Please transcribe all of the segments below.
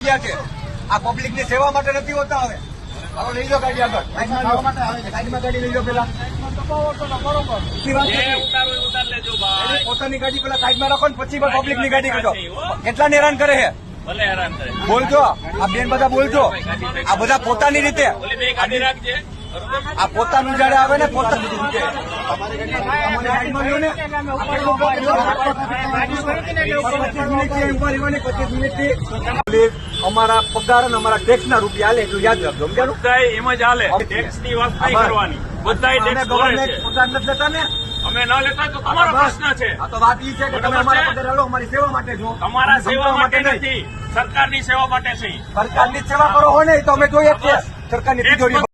આ પબ્લિક ની સેવા માટે નથી હોતા. હવે હવે લઈ લો ગાડી આગળ, સાઈડમાં ગાડી લઈ લો. પેલા પોતાની ગાડી પેલા સાઈડમાં રાખો ને પછી પબ્લિક ની ગાડી કરજો. કેટલાને હેરાન કરે છે બોલજો. આ બેન બધા બોલજો. આ બધા પોતાની રીતે આ પોતાનું જયારે આવે ને પોતાની રીતે અમારા પગાર અને અમારા ટેક્સ ના રૂપિયા હાલે એટલું યાદ રાખજો. એમ જ હાલે. ટેક્સ ની વાત નહીં કરવાની. બધા ગવર્મેન્ટ પગાર નથી લેતા ને, અમે ન લેતા તો તમારો પ્રશ્ન છે. આ તો વાત એ છે કે તમે અમારા પગાર હાલો, અમારી સેવા માટે છો. તમારા સેવા માટે નથી, સરકારની સેવા માટે છે. સરકારની સેવા કરો હો ને તો અમે જોઈએ છીએ. સરકારની તિજોરી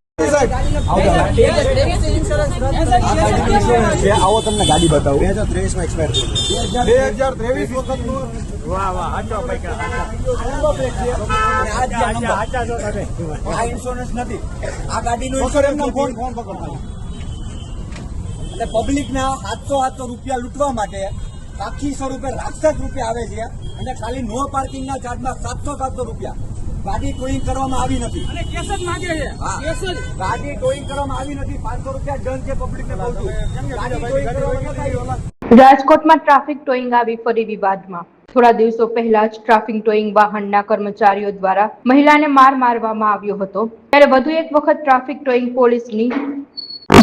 આવો તમને ગાડી બતાવું. 2023 માં એક્સપાયર થઈ 2023 વખતનું. વાહ વાહ, હાચો પૈકા આ ઇન્સ્યોરન્સ નથી. આ ગાડીનું ઇન્સ્યોરન્સ ફોન પકડતા એટલે પબ્લિક ના 700 રૂપિયા લૂંટવા માટે આખી સ્વરૂપે રાક્ષસ રૂપિયા આવે છે. અને ખાલી નો પાર્કિંગ ના ચાર્જમાં 700 રૂપિયા. ગાડી ટોઈંગ કરવામાં આવી નથી. ગાડી ટોઈંગ કરવામાં આવી નથી. 500 રૂપિયા દંડ છે પબ્લિક ને. રાજકોટમાં ટ્રાફિક ટોઈંગ આવી ફરી વિવાદમાં. થોડા દિવસો પહેલા જ ટ્રાફિક ટોઈંગ વાહનના કર્મચારીઓ દ્વારા મહિલાને માર મારવામાં આવ્યો હતો. ત્યારે વધુ એક વખત ટ્રાફિક ટોઈંગ પોલીસની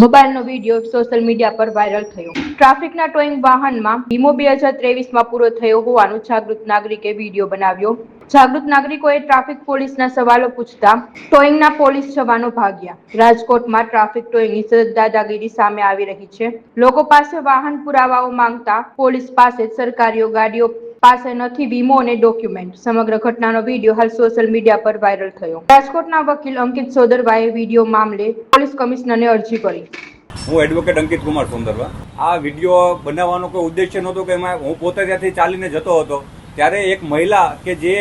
મોબાઈલનો વિડીયો સોશિયલ મીડિયા પર વાયરલ થયો. ટ્રાફિકના ટોઈંગ વાહનમાં વીમો 2023માં પૂરો થયો હોવાનું જાગૃત નાગરિકે વિડીયો બનાવ્યો. જાગૃત નાગરિકોએ ટ્રાફિક પોલીસના સવાલો પૂછતા ટોઈંગના પોલીસ જવાનો ભાગ્યા. રાજકોટમાં ટ્રાફિક ટોઈંગની સતત દાદાગીરી સામે આવી રહી છે. લોકો પાસે વાહન પુરાવાઓ માંગતા પોલીસ પાસે સરકારી ગાડીઓ પાસે નથી વીમો અને ડોક્યુમેન્ટ. સમગ્ર ઘટનાનો વિડીયો હાલ સોશિયલ મીડિયા પર વાયરલ થયો. રાજકોટના વકીલ અંકિત સોદરવાએ વિડીયો મામલે પોલીસ કમિશનરને અરજી કરી. હું એડવોકેટ અંકિત કુમાર સોંદરવા. આ વિડીયો બનાવવાનો કોઈ ઉદ્દેશ્ય નહોતો કે હું પોતે ત્યાંથી ચાલીને જતો હતો ત્યારે એક મહિલા કે જે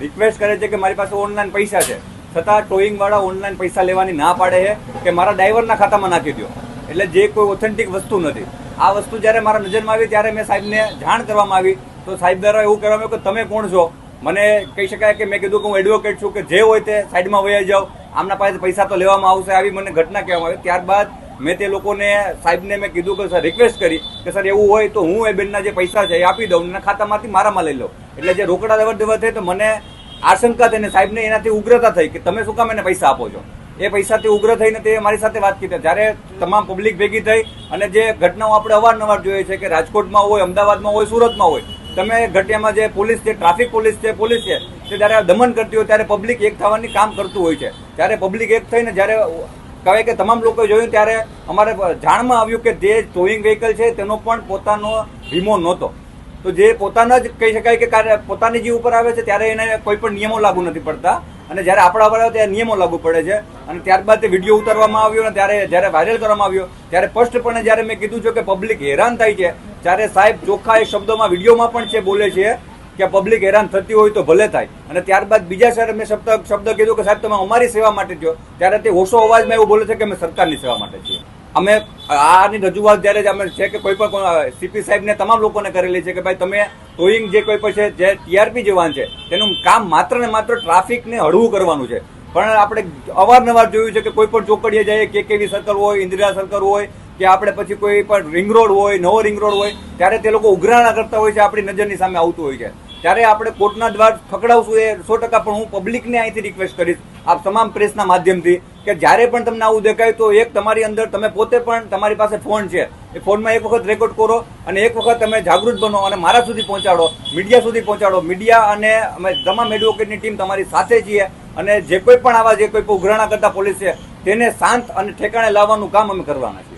રિક્વેસ્ટ કરે છે કે મારી પાસે ઓનલાઈન પૈસા છે, છતાં ટોઈંગ વાળા ઓનલાઈન પૈસા લેવાની ના પાડે છે કે મારા ડ્રાઈવરના ખાતામાં નાખી દો. એટલે જે કોઈ ઓથેન્ટિક વસ્તુ નથી. આ વસ્તુ જયારે મારા નજરમાં આવી ત્યારે મેં સાહેબને જાણ કરવામાં આવી તો સાહેબ દ્વારા એવું કહેવામાં આવ્યું કે તમે કોણ છો. મને કહી શકાય કે મેં કીધું કે હું એડવોકેટ છું, કે જે હોય તે સાઈડમાં વહી જાઓ, આમના પાસે પૈસા તો લેવામાં આવશે. આવી મને ઘટના કહેવામાં આવી. ત્યારબાદ મેં તે લોકોને સાહેબને મેં કીધું કે સર રિક્વેસ્ટ કરી કે સર એવું હોય તો હું એ બેનના જે પૈસા છે એ આપી દઉં અને ખાતામાંથી મારામાં લઈ લઉં. એટલે જે રોકડા લેવડ દેવડ થઈ તો મને આશંકા થઈને સાહેબને એનાથી ઉગ્રતા થઈ કે તમે શું કામ એને પૈસા આપો છો. એ પૈસાથી ઉગ્ર થઈને તે મારી સાથે વાત કરી. ત્યારે તમામ પબ્લિક ભેગી થઈ અને જે ઘટનાઓ આપણે અવારનવાર જોઈએ છે કે રાજકોટમાં હોય, અમદાવાદમાં હોય, સુરતમાં હોય, તમે ઘટિયામાં જે પોલીસ છે, ટ્રાફિક પોલીસ છે, તે જયારે દમન કરતી હોય ત્યારે પબ્લિક એક થવાની કામ કરતું હોય છે. ત્યારે પબ્લિક એક થઈને જયારે કહેવાય કે તમામ લોકોએ જોયું ત્યારે અમારે જાણમાં આવ્યું કે જે ટોઈંગ વ્હીકલ છે તેનો પણ પોતાનો વીમો નહોતો. તો જે પોતાના જ કહી શકાય કે પોતાની જીવ ઉપર આવે છે ત્યારે એને કોઈ પણ નિયમો લાગુ નથી પડતા. અને જયારે આપણા પર આવે ત્યારે નિયમો લાગુ પડે છે. અને ત્યારબાદ તે વિડીયો ઉતારવામાં આવ્યો અને ત્યારે જયારે વાયરલ કરવામાં આવ્યો ત્યારે સ્પષ્ટપણે જયારે મેં કીધું છે કે પબ્લિક હેરાન થાય છે ત્યારે સાહેબ ચોખ્ખા એ શબ્દોમાં વિડીયોમાં પણ છે બોલે છે કે પબ્લિક હેરાન થતી હોય તો ભલે થાય. અને ત્યારબાદ બીજા સર મેં શબ્દ કીધું કે સાહેબ તમે અમારી સેવા માટે છો ત્યારે તે ઓછો અવાજમાં એવું બોલે છે કે અમે સરકારની સેવા માટે છીએ. અમે આની રજૂઆત જયારે જ અમે છે કે કોઈ પણ સીપી સાહેબને તમામ લોકોને કરેલી છે કે ભાઈ તમે ટોઈંગ જે કોઈ પણ છે જે ટીઆરપી જે વાહન છે તેનું કામ માત્ર ને માત્ર ટ્રાફિકને હળવું કરવાનું છે. પણ આપણે અવારનવાર જોયું છે કે કોઈ પણ ચોકડીએ જઈએ, કેકેવી સર્કલ હોય, ઇન્દિરા સર્કલ હોય કે આપણે પછી કોઈ પણ રિંગ રોડ હોય, નવો રિંગ રોડ હોય ત્યારે તે લોકો ઉઘરાણા કરતા હોય છે, આપણી નજરની સામે આવતું હોય છે. ત્યારે આપણે કોર્ટના દ્વાર ખકડાવશું એ 100%. પણ હું પબ્લિકને અહીંથી રિક્વેસ્ટ કરીશ આપ તમામ પ્રેસના માધ્યમથી કે જ્યારે પણ તમને આવું દેખાય તો એક તમારી અંદર તમે પોતે પણ તમારી પાસે ફોન છે એ ફોનમાં એક વખત રેકોર્ડ કરો અને એક વખત તમે જાગૃત બનો અને મારા સુધી પહોંચાડો, મીડિયા સુધી પહોંચાડો. મીડિયા અને અમે તમામ એડવોકેટની ટીમ તમારી સાથે છીએ અને જે કોઈ પણ આવા જે કોઈ પણ ઉઘરાણા કરતા પોલીસ છે તેને શાંત અને ઠેકાણે લાવવાનું કામ અમે કરવાના છીએ.